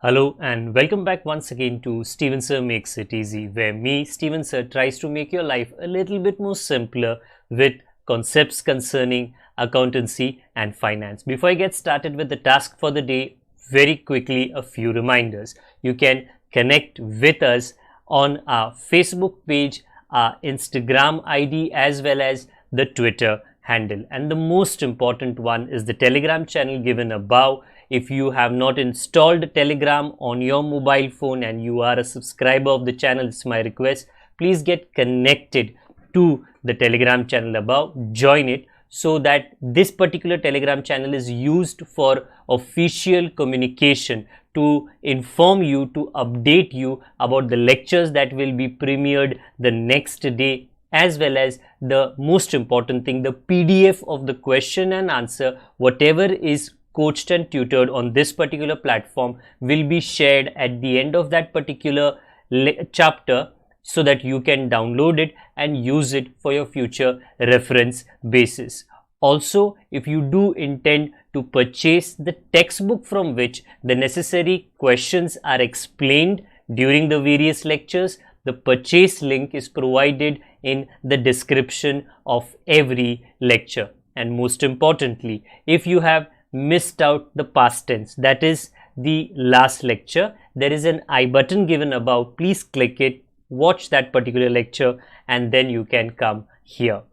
Hello and welcome back once again to Steven Sir Makes It Easy, where me, Steven Sir, tries to make your life a little bit more simpler with concepts concerning accountancy and finance. Before I get started with the task for the day, very quickly a few reminders. You can connect with us on our Facebook page, our Instagram ID, as well as the Twitter handle. And the most important one is the Telegram channel given above. If you have not installed Telegram on your mobile phone and you are a subscriber of the channel, it's my request, please get connected to the Telegram channel above, join it, so that this particular Telegram channel is used for official communication to inform you, to update you about the lectures that will be premiered the next day, as well as the most important thing, the PDF of the question and answer, whatever is coached and tutored on this particular platform will be shared at the end of that particular chapter, so that you can download it and use it for your future reference basis. Also, if you do intend to purchase the textbook from which the necessary questions are explained during the various lectures, the purchase link is provided in the description of every lecture. And most importantly, if you have missed out the past tense, that is the last lecture, there is an I button given above. Please click it, watch that particular lecture, and then you can come here.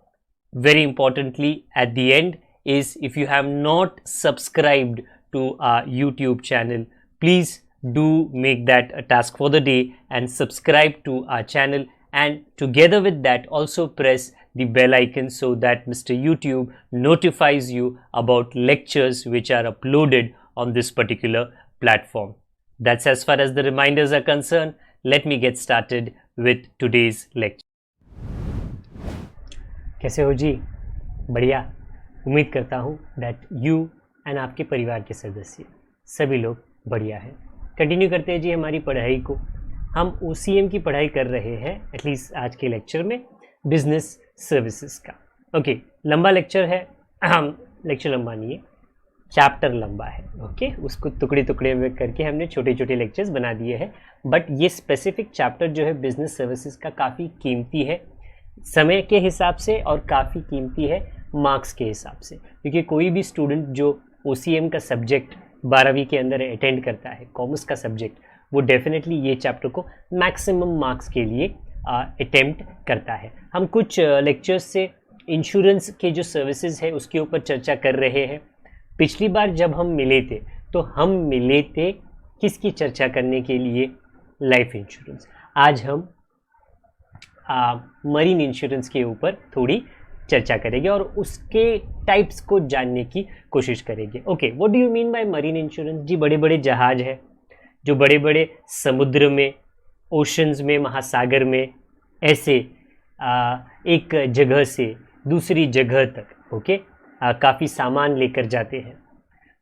Very importantly, at the end is, if you have not subscribed to our YouTube channel, please do make that a task for the day and subscribe to our channel, and together with that also press the bell icon so that Mr. YouTube notifies you about lectures which are uploaded on this particular platform. That's as far as the reminders are concerned. Let me get started with today's lecture. कैसे हो जी? बढ़िया। उम्मीद करता हूँ that you and आपके परिवार के सदस्य सभी लोग बढ़िया हैं। कंटिन्यू करते हैं जी हमारी पढ़ाई को। हम OCM की पढ़ाई कर रहे हैं, एटलीस्ट आज के लेक्चर में, बिजनेस सर्विसेज का। ओके, लंबा लेक्चर है, लेक्चर लंबा नहीं है, चैप्टर लंबा है। ओके, उसको टुकड़े टुकड़े में करके हमने छोटे छोटे लेक्चर्स बना दिए हैं, बट ये स्पेसिफिक चैप्टर जो है बिजनेस सर्विसेज का काफ़ी कीमती है समय के हिसाब से और काफ़ी कीमती है मार्क्स के हिसाब से, क्योंकि कोई भी स्टूडेंट जो OCM का सब्जेक्ट 12वीं के अंदर अटेंड करता है, कॉमर्स का सब्जेक्ट, वो डेफिनेटली ये चैप्टर को मैक्सिमम मार्क्स के लिए अटेम्प्ट करता है। हम कुछ लेक्चर्स से इंश्योरेंस के जो सर्विसेज है उसके ऊपर चर्चा कर रहे हैं। पिछली बार जब हम मिले थे तो हम मिले थे किसकी चर्चा करने के लिए? Life insurance. आज हम मरीन इंश्योरेंस के ऊपर थोड़ी चर्चा करेंगे और उसके टाइप्स को जानने की कोशिश करेंगे। Okay, what do you mean by marine insurance? जी, बड़े बड़े जहाज हैं जो बड़े बड़े समुद्र में, ओशंस में, महासागर में, ऐसे एक जगह से दूसरी जगह तक, ओके, काफ़ी सामान लेकर जाते हैं।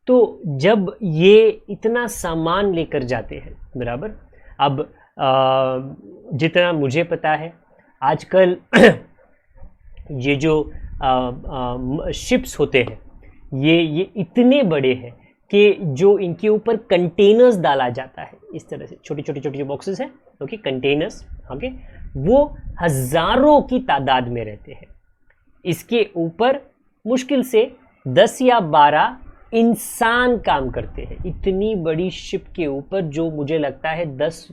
तो जब ये इतना सामान लेकर जाते हैं, बराबर, अब जितना मुझे पता है आजकल ये जो शिप्स होते हैं ये इतने बड़े हैं कि जो इनके ऊपर कंटेनर्स डाला जाता है, इस तरह से छोटे छोटे छोटे जो बॉक्सेस हैं, ओके, कंटेनर्स, ओके, वो हज़ारों की तादाद में रहते हैं। इसके ऊपर मुश्किल से 10 या 12 इंसान काम करते हैं। इतनी बड़ी शिप के ऊपर, जो मुझे लगता है 10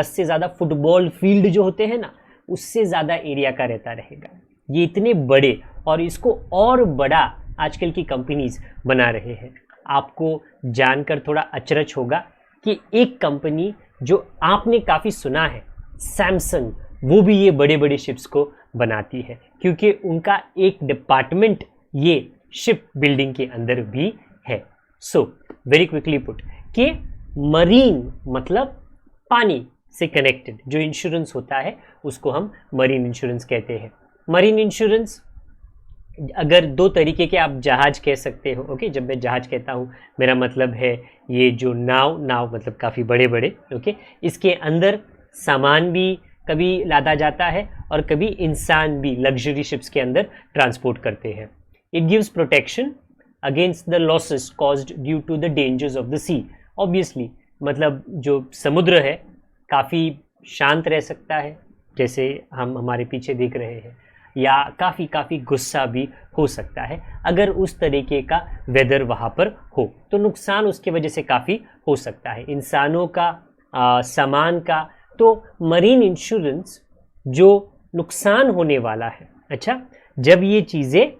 से ज़्यादा फुटबॉल फील्ड जो होते हैं ना, उससे ज़्यादा एरिया का रहता रहेगा। ये इतने बड़े, और इसको और बड़ा आजकल की कंपनीज बना रहे हैं। आपको जानकर थोड़ा अचरज होगा कि एक कंपनी जो आपने काफ़ी सुना है, सैमसंग, वो भी ये बड़े बड़े शिप्स को बनाती है, क्योंकि उनका एक डिपार्टमेंट ये शिप बिल्डिंग के अंदर भी है। सो वेरी क्विकली पुट कि मरीन मतलब पानी से कनेक्टेड जो इंश्योरेंस होता है उसको हम मरीन इंश्योरेंस कहते हैं। मरीन इंश्योरेंस, अगर दो तरीके के आप जहाज कह सकते हो। ओके, जब मैं जहाज कहता हूँ मेरा मतलब है ये जो नाव मतलब काफ़ी बड़े बड़े, ओके, इसके अंदर सामान भी कभी लादा जाता है और कभी इंसान भी लग्जरी शिप्स के अंदर ट्रांसपोर्ट करते हैं। It gives protection against the losses caused due to the dangers of the sea. Obviously मतलब जो समुद्र है काफ़ी शांत रह सकता है, जैसे हम हमारे पीछे देख रहे हैं, या काफ़ी गुस्सा भी हो सकता है अगर उस तरीके का वेदर वहाँ पर हो। तो नुकसान उसके वजह से काफ़ी हो सकता है, इंसानों का, सामान का। तो मरीन इंश्योरेंस जो नुकसान होने वाला है, अच्छा, जब ये चीज़ें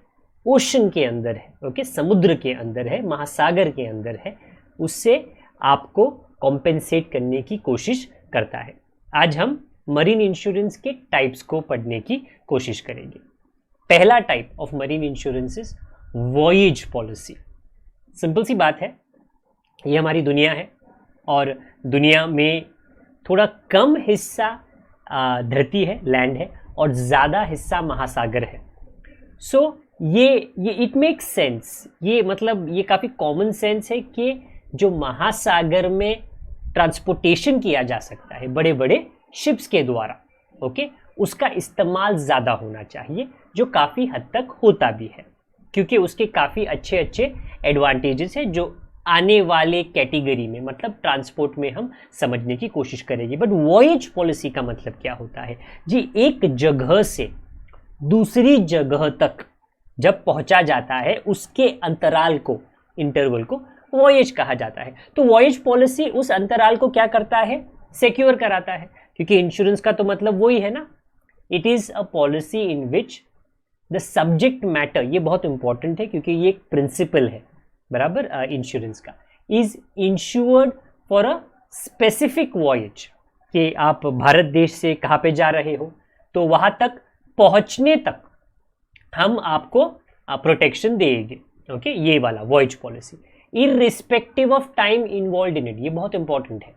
ओशन के अंदर है, ओके, समुद्र के अंदर है, महासागर के अंदर है, उससे आपको कॉम्पेंसेट करने की कोशिश करता है। आज हम मरीन इंश्योरेंस के टाइप्स को पढ़ने की कोशिश करेंगे। पहला type of marine insurance is voyage policy. Simple सी बात है, ये हमारी दुनिया है और दुनिया में थोड़ा कम हिस्सा धरती है, लैंड है, और ज़्यादा हिस्सा महासागर है। सो ये इट मेक्स सेंस, ये मतलब ये काफ़ी कॉमन सेंस है कि जो महासागर में ट्रांसपोर्टेशन किया जा सकता है बड़े बड़े शिप्स के द्वारा, ओके, उसका इस्तेमाल ज़्यादा होना चाहिए, जो काफ़ी हद तक होता भी है, क्योंकि उसके काफ़ी अच्छे अच्छे एडवांटेजेस हैं जो आने वाले कैटेगरी में, मतलब ट्रांसपोर्ट में, हम समझने की कोशिश करेंगे। बट वॉयेज पॉलिसी का मतलब क्या होता है जी? एक जगह से दूसरी जगह तक जब पहुंचा जाता है, उसके अंतराल को, इंटरवल को वॉयेज कहा जाता है। तो वॉयेज पॉलिसी उस अंतराल को क्या करता है? सिक्योर कराता है, क्योंकि इंश्योरेंस का तो मतलब वही है ना, it is a policy in which the subject matter, ये बहुत इंपॉर्टेंट है क्योंकि ये एक प्रिंसिपल है, बराबर, इंश्योरेंस का, is insured for a specific voyage, कि आप भारत देश से कहाँ पे जा रहे हो, तो वहां तक पहुंचने तक हम आपको प्रोटेक्शन देंगे, ओके, ये वाला voyage policy, irrespective of time involve in it. ये बहुत इंपॉर्टेंट है,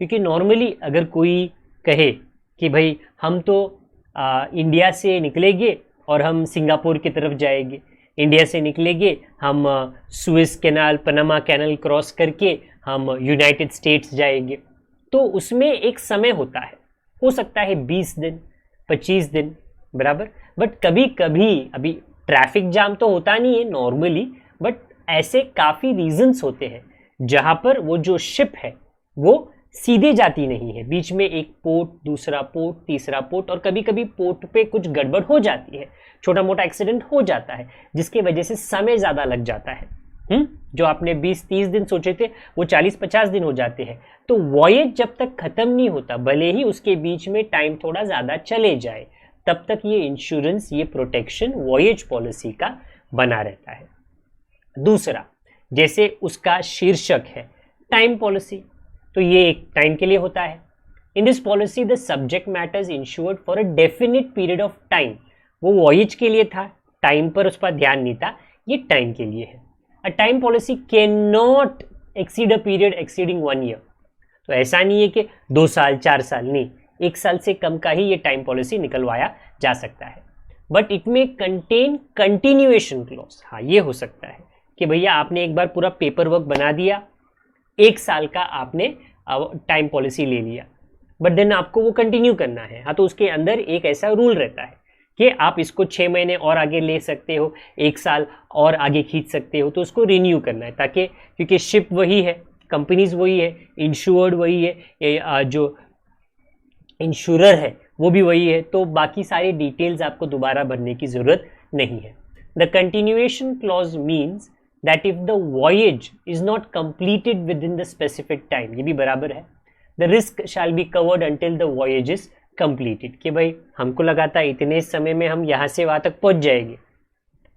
क्योंकि नॉर्मली अगर कोई कहे कि भाई हम तो इंडिया से निकलेंगे और हम सिंगापुर की तरफ जाएंगे, इंडिया से निकलेंगे हम Suez canal, Panama canal cross करके हम यूनाइटेड स्टेट्स जाएंगे, तो उसमें एक समय होता है, हो सकता है 20 दिन 25 दिन, बराबर। बट कभी कभी, अभी ट्रैफिक जाम तो होता नहीं है नॉर्मली, बट ऐसे काफ़ी रीजंस होते हैं जहाँ पर वो जो शिप है वो सीधे जाती नहीं है, बीच में एक पोर्ट, दूसरा पोर्ट, तीसरा पोर्ट, और कभी कभी पोर्ट पे कुछ गड़बड़ हो जाती है, छोटा मोटा एक्सीडेंट हो जाता है, जिसके वजह से समय ज़्यादा लग जाता है। जो आपने 20-30 दिन सोचे थे वो 40-50 दिन हो जाते हैं। तो वॉयेज जब तक खत्म नहीं होता, भले ही उसके बीच में टाइम थोड़ा ज़्यादा चले जाए, तब तक ये इंश्योरेंस, ये प्रोटेक्शन वॉयेज पॉलिसी का बना रहता है। दूसरा, जैसे उसका शीर्षक है टाइम पॉलिसी, तो ये एक टाइम के लिए होता है। In this policy the subject matters insured for a definite period of time. वो वॉयेज के लिए था, टाइम पर उस पर ध्यान नहीं था, ये टाइम के लिए है। A time policy can not exceed a period exceeding 1 year. तो ऐसा नहीं है कि 2 साल 4 साल, नहीं, 1 साल से कम का ही ये टाइम पॉलिसी निकलवाया जा सकता है। बट इट में कंटेन कंटिन्यूएशन क्लॉज। हाँ, ये हो सकता है कि भैया आपने एक बार पूरा पेपर वर्क बना दिया, 1 साल का आपने टाइम पॉलिसी ले लिया, बट देन आपको वो कंटिन्यू करना है। हाँ, तो उसके अंदर एक ऐसा रूल रहता है कि आप इसको 6 महीने और आगे ले सकते हो, 1 साल और आगे खींच सकते हो, तो उसको रिन्यू करना है, ताकि, क्योंकि शिप वही है, कंपनीज वही है, इंश्योर्ड वही है, जो इंश्योरर है वो भी वही है, तो बाकी सारी डिटेल्स आपको दोबारा भरने की जरूरत नहीं है। The continuation clause means that if the voyage is not completed within the specific time, ये भी बराबर है, the risk shall be covered until the voyage is completed, कि भाई हमको लगा था इतने समय में हम यहाँ से वहाँ तक पहुँच जाएंगे,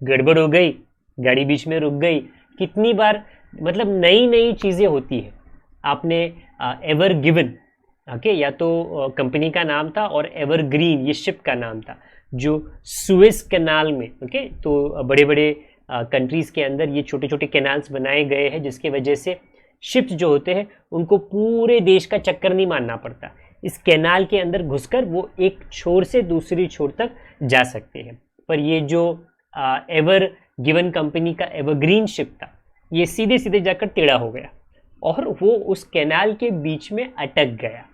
गड़बड़ हो गई, गाड़ी बीच में रुक गई, कितनी बार, मतलब नई नई चीज़ें होती है। आपने एवर गिवन, ओके, या तो कंपनी का नाम था, और एवरग्रीन ये शिप का नाम था, जो सुएज कैनाल में, ओके, तो बड़े बड़े कंट्रीज़ के अंदर ये छोटे छोटे कैनाल्स बनाए गए हैं, जिसके वजह से शिप्स जो होते हैं उनको पूरे देश का चक्कर नहीं मारना पड़ता, इस कैनाल के अंदर घुसकर वो एक छोर से दूसरी छोर तक जा सकते हैं। पर ये जो एवर गिवन कंपनी का एवरग्रीन शिप था, ये सीधे सीधे जाकर टेढ़ा हो गया और वो उस कैनाल के बीच में अटक गया।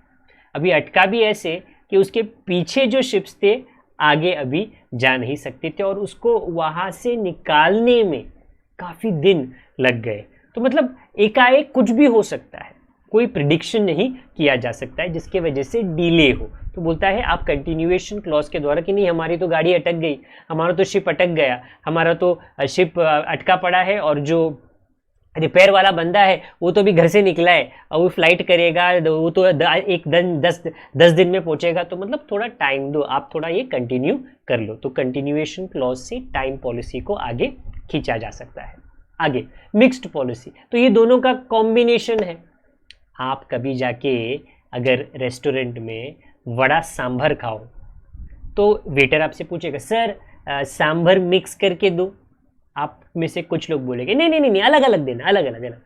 अभी अटका भी ऐसे कि उसके पीछे जो शिप्स थे आगे अभी जा नहीं सकते थे, और उसको वहाँ से निकालने में काफ़ी दिन लग गए। तो मतलब एकाएक कुछ भी हो सकता है, कोई प्रिडिक्शन नहीं किया जा सकता है जिसके वजह से डिले हो। तो बोलता है आप कंटिन्यूएशन क्लॉज के द्वारा कि नहीं हमारी तो गाड़ी अटक गई, हमारा तो शिप अटक गया, हमारा तो शिप अटका पड़ा है और जो रिपेयर वाला बंदा है वो तो भी घर से निकला है और वो फ्लाइट करेगा, वो तो एक 10 दिन में पहुंचेगा, तो मतलब थोड़ा टाइम दो, आप थोड़ा ये कंटिन्यू कर लो। तो कंटिन्यूएशन क्लॉज से टाइम पॉलिसी को आगे खींचा जा सकता है। आगे मिक्स्ड पॉलिसी, तो ये दोनों का कॉम्बिनेशन है। आप कभी जाके अगर रेस्टोरेंट में वड़ा सांभर खाओ तो वेटर आपसे पूछेगा सर सांभर मिक्स करके दो, आप में से कुछ लोग बोलेंगे नहीं नहीं नहीं अलग अलग देना, अलग अलग देना,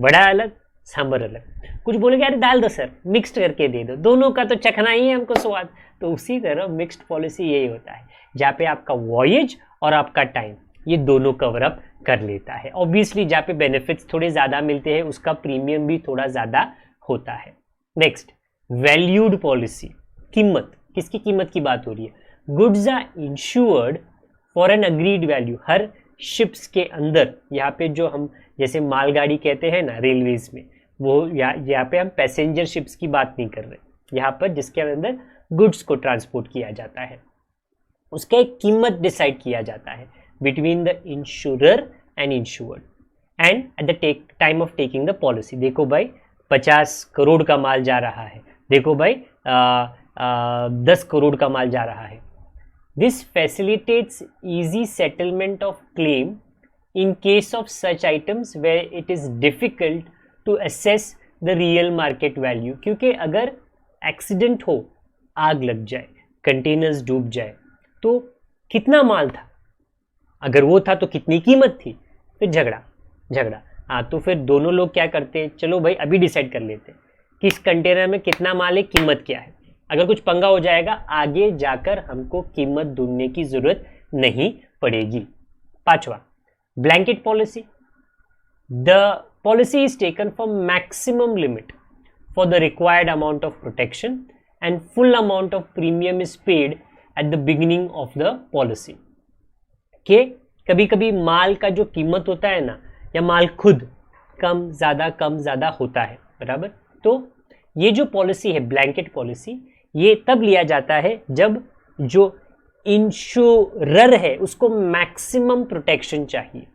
वड़ा अलग सांभर अलग। कुछ बोलेंगे अरे डाल दो सर, मिक्स्ड करके दे दो, दोनों का तो चखना ही है हमको स्वाद। तो उसी तरह मिक्स्ड पॉलिसी यही होता है जहाँ पे आपका वॉयज और आपका टाइम ये दोनों कवर अप कर लेता है। ऑब्वियसली जहाँ पे बेनिफिट्स थोड़े ज़्यादा मिलते हैं उसका प्रीमियम भी थोड़ा ज़्यादा होता है। नेक्स्ट वैल्यूड पॉलिसी, कीमत, किसकी कीमत की बात हो रही है? Goods are insured for an agreed value. हर शिप्स के अंदर, यहाँ पे जो हम जैसे मालगाड़ी कहते हैं ना रेलवेज में, वो यहाँ पे हम पैसेंजर शिप्स की बात नहीं कर रहे, यहाँ पर जिसके अंदर गुड्स को ट्रांसपोर्ट किया जाता है उसका एक कीमत डिसाइड किया जाता है between the insurer and insured and at the time of taking the policy. देखो भाई 50 करोड़ का माल जा रहा है, देखो भाई 10 करोड़ का माल जा रहा है। This facilitates easy settlement of claim in case of such items where it is difficult to assess the real market value। क्योंकि अगर एक्सीडेंट हो, आग लग जाए, कंटेनर्स डूब जाए, तो कितना माल था, अगर वो था तो कितनी कीमत थी, फिर झगड़ा। हाँ तो फिर दोनों लोग क्या करते हैं, चलो भाई अभी डिसाइड कर लेते हैं कि इस कंटेनर में कितना माल है, कीमत क्या है। अगर कुछ पंगा हो जाएगा आगे जाकर हमको कीमत ढूंढने की जरूरत नहीं पड़ेगी। पांचवा blanket policy, the policy is taken for maximum limit for the required amount of protection and full amount of premium is paid at the beginning of the policy. के कभी कभी माल का जो कीमत होता है ना, या माल खुद कम ज़्यादा होता है, बराबर। तो ये जो पॉलिसी है ब्लैंकेट पॉलिसी, ये तब लिया जाता है जब जो इंश्योरर है उसको मैक्सिमम प्रोटेक्शन चाहिए।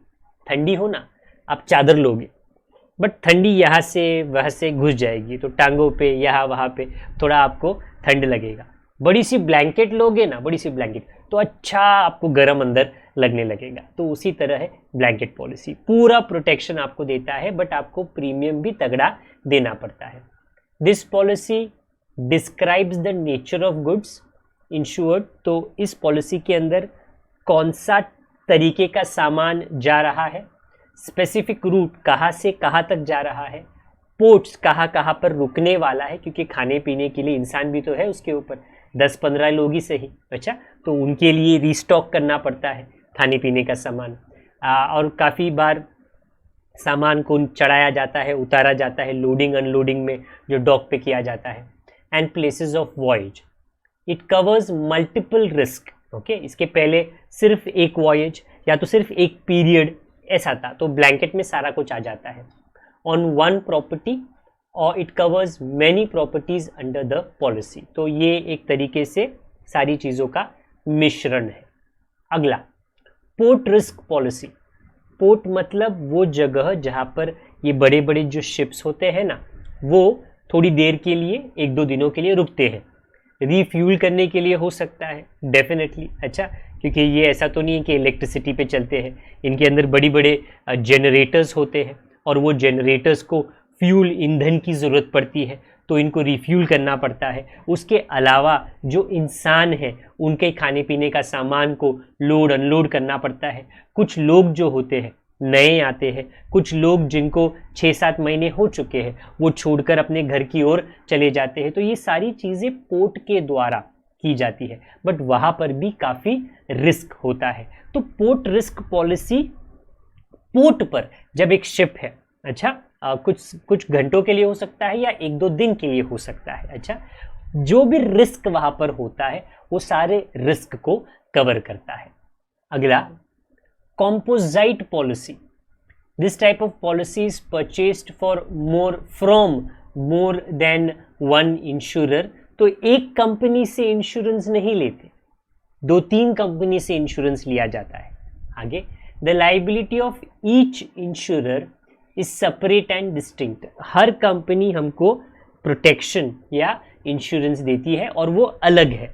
ठंडी हो ना, आप चादर लोगे बट ठंडी यहाँ से वहाँ से घुस जाएगी, तो टांगों पे यहाँ वहाँ पे थोड़ा आपको ठंड लगेगा। बड़ी सी ब्लैंकेट लोगे ना, बड़ी सी ब्लैंकेट, तो अच्छा आपको गर्म अंदर लगने लगेगा। तो उसी तरह है ब्लैंकेट पॉलिसी, पूरा प्रोटेक्शन आपको देता है बट आपको प्रीमियम भी तगड़ा देना पड़ता है। This policy describes the nature of goods insured. तो इस पॉलिसी के अंदर कौन सा तरीके का सामान जा रहा है, स्पेसिफिक रूट कहाँ से कहाँ तक जा रहा है, पोर्ट्स कहाँ कहाँ पर रुकने वाला है, क्योंकि खाने पीने के लिए इंसान भी तो है उसके ऊपर, 10-15 लोग ही सही, अच्छा, तो उनके लिए रीस्टॉक करना पड़ता है खाने पीने का सामान। और काफ़ी बार सामान को चढ़ाया जाता है, उतारा जाता है, लोडिंग अनलोडिंग में जो डॉक पे किया जाता है। And places of voyage, it covers multiple risk. Okay, इसके पहले सिर्फ एक वॉयज या तो सिर्फ एक पीरियड ऐसा था, तो ब्लैंकेट में सारा कुछ आ जाता है। ऑन वन प्रॉपर्टी और it covers many properties under the policy. तो ये एक तरीके से सारी चीज़ों का मिश्रण है। अगला पोर्ट रिस्क पॉलिसी। पोर्ट मतलब वो जगह जहाँ पर ये बड़े बड़े जो शिप्स होते हैं ना, वो थोड़ी देर के लिए 1-2 दिनों के लिए रुकते हैं, रीफ्यूल करने के लिए हो सकता है डेफिनेटली, अच्छा, क्योंकि ये ऐसा तो नहीं है कि इलेक्ट्रिसिटी पे चलते हैं, इनके अंदर बड़ी बड़े जनरेटर्स होते हैं और वो जनरेटर्स को फ्यूल ईंधन की ज़रूरत पड़ती है, तो इनको रिफ्यूल करना पड़ता है। उसके अलावा जो इंसान है उनके खाने पीने का सामान को लोड अनलोड करना पड़ता है। कुछ लोग जो होते हैं नए आते हैं, कुछ लोग जिनको 6-7 महीने हो चुके हैं वो छोड़कर अपने घर की ओर चले जाते हैं। तो ये सारी चीज़ें पोर्ट के द्वारा की जाती है, बट वहाँ पर भी काफ़ी रिस्क होता है। तो पोर्ट रिस्क पॉलिसी, पोर्ट पर जब एक शिप है, अच्छा, कुछ घंटों के लिए हो सकता है या 1-2 दिन के लिए हो सकता है, अच्छा, जो भी रिस्क वहाँ पर होता है वो सारे रिस्क को कवर करता है। अगला composite policy. This type of policy is purchased for more from more than one insurer, तो एक कंपनी से इंश्योरेंस नहीं लेते, 2-3 कंपनी से इंश्योरेंस लिया जाता है। आगे, the liability of each insurer is separate and distinct, her company हमको प्रोटेक्शन या इंश्योरेंस देती है और वो अलग है।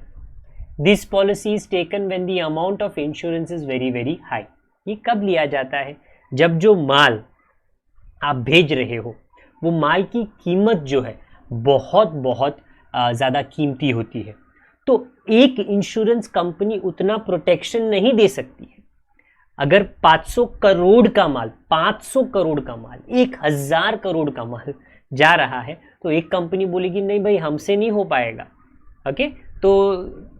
This policy is taken when the amount of insurance is very very high, ये कब लिया जाता है? जब जो माल आप भेज रहे हो वो माल की कीमत जो है बहुत बहुत ज़्यादा कीमती होती है, तो एक इंश्योरेंस कंपनी उतना प्रोटेक्शन नहीं दे सकती है। अगर 500 करोड़ का माल 1000 करोड़ का माल जा रहा है तो एक कंपनी बोलेगी नहीं भाई हमसे नहीं हो पाएगा। ओके, तो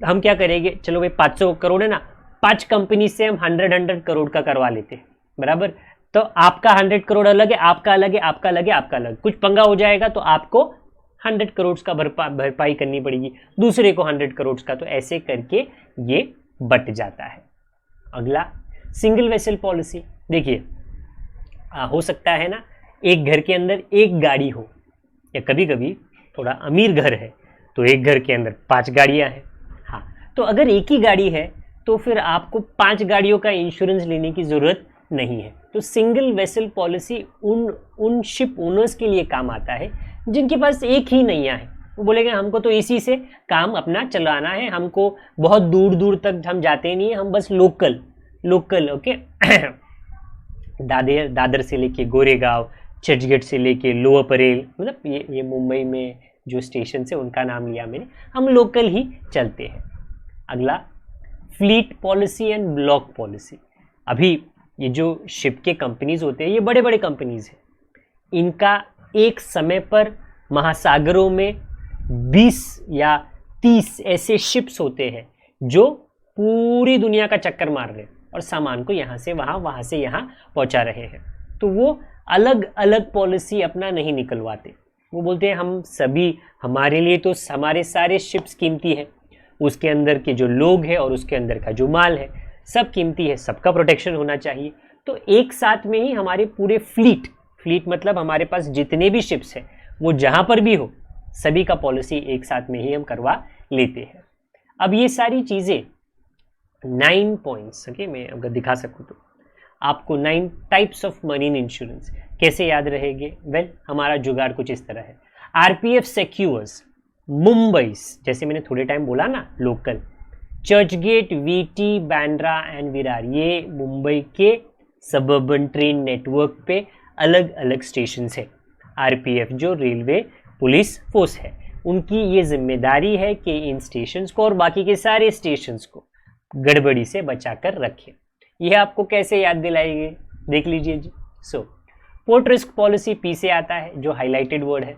हम क्या करेंगे, चलो भाई 500 करोड़ है ना, 5 कंपनी से हम 100 करोड़ का करवा लेते हैं, बराबर। तो आपका 100 करोड़ अलग है, आपका अलग है, आपका अलग है, आपका अलग, कुछ पंगा हो जाएगा तो आपको 100 करोड़ का भरपाई करनी पड़ेगी, दूसरे को 100 करोड़ का, तो ऐसे करके ये बट जाता है। अगला, सिंगल वेसल पॉलिसी। देखिए हो सकता है ना एक घर के अंदर एक गाड़ी हो, या कभी कभी थोड़ा अमीर घर है तो एक घर के अंदर 5 गाड़ियां हैं। हाँ, तो अगर एक ही गाड़ी है तो फिर आपको 5 गाड़ियों का इंश्योरेंस लेने की ज़रूरत नहीं है। तो सिंगल वेसल पॉलिसी उन शिप ओनर्स के लिए काम आता है जिनके पास एक ही नैया है। वो बोलेंगे हमको तो इसी से काम अपना चलाना है, हमको बहुत दूर दूर तक हम जाते नहीं है, हम बस लोकल ओके दादर से लेके गोरेगांव, चर्चगेट से लेके लोअर परेल, मतलब ये मुंबई में जो स्टेशन है उनका नाम लिया मैंने, हम लोकल ही चलते हैं। अगला, fleet policy and block policy. अभी ये जो शिप के कंपनीज होते हैं ये बड़े बड़े कंपनीज हैं, इनका एक समय पर महासागरों में 20 या 30 ऐसे शिप्स होते हैं जो पूरी दुनिया का चक्कर मार रहे हैं और सामान को यहाँ से वहाँ से यहाँ पहुँचा रहे हैं। तो वो अलग अलग पॉलिसी अपना नहीं निकलवाते, वो बोलते हैं हम सभी, हमारे लिए तो हमारे सारे शिप्स कीमती हैं, उसके अंदर के जो लोग हैं और उसके अंदर का जो माल है सब कीमती है, सबका प्रोटेक्शन होना चाहिए। तो एक साथ में ही हमारे पूरे फ्लीट मतलब हमारे पास जितने भी शिप्स हैं वो जहाँ पर भी हो सभी का पॉलिसी एक साथ में ही हम करवा लेते हैं। अब ये सारी चीज़ें 9 पॉइंट्स, ओके, मैं अगर दिखा सकूँ तो आपको 9 टाइप्स ऑफ मरीन इंश्योरेंस कैसे याद रहेंगे? वेल, हमारा जुगाड़ कुछ इस तरह है। आरपीएफ सिक्योर्स मुंबई, जैसे मैंने थोड़े टाइम बोला ना, local Churchgate, VT, Bandra and Virar, ये मुंबई के सबअर्बन ट्रेन नेटवर्क पे अलग अलग स्टेशन है। आरपीएफ जो रेलवे पुलिस फोर्स है, उनकी ये जिम्मेदारी है कि इन स्टेशंस को और बाकी के सारे स्टेशंस को गड़बड़ी से बचाकर रखें। यह आपको कैसे याद दिलाएंगे, देख लीजिए जी। पोर्ट रिस्क पॉलिसी पी से आता है जो हाईलाइटेड वर्ड है,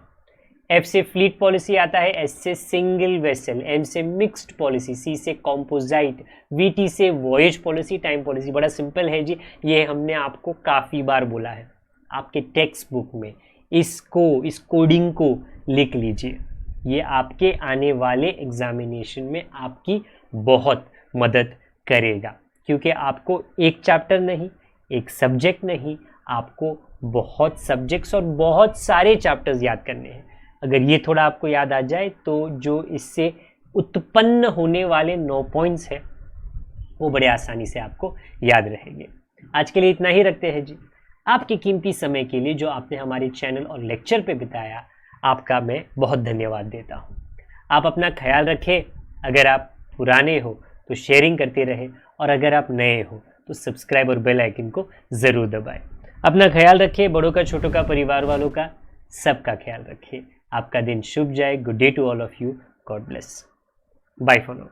एफ से फ्लीट पॉलिसी आता है, एस से सिंगल वेसल, एम से मिक्स्ड पॉलिसी, सी से कॉम्पोजाइट, वीटी से वॉयज पॉलिसी, टाइम पॉलिसी। बड़ा सिंपल है जी, ये हमने आपको काफ़ी बार बोला है, आपके टेक्स्ट बुक में इस कोडिंग को लिख लीजिए, ये आपके आने वाले एग्जामिनेशन में आपकी बहुत मदद करेगा, क्योंकि आपको एक चैप्टर नहीं, एक सब्जेक्ट नहीं, आपको बहुत सब्जेक्ट्स और बहुत सारे चैप्टर्स याद करने हैं। अगर ये थोड़ा आपको याद आ जाए तो जो इससे उत्पन्न होने वाले 9 पॉइंट्स हैं वो बड़े आसानी से आपको याद रहेंगे। आज के लिए इतना ही रखते हैं जी। आपके कीमती समय के लिए जो आपने हमारे चैनल और लेक्चर पे बिताया, आपका मैं बहुत धन्यवाद देता हूँ। आप अपना ख्याल रखें, अगर आप पुराने हो तो शेयरिंग करते रहे, और अगर आप नए हो तो सब्सक्राइब और बेल आइकन को ज़रूर दबाएं। अपना ख्याल रखें, बड़ों का, छोटों का, परिवार वालों का, सबका ख्याल रखें। आपका दिन शुभ जाए। Good day to all of you. God bless. Bye for now.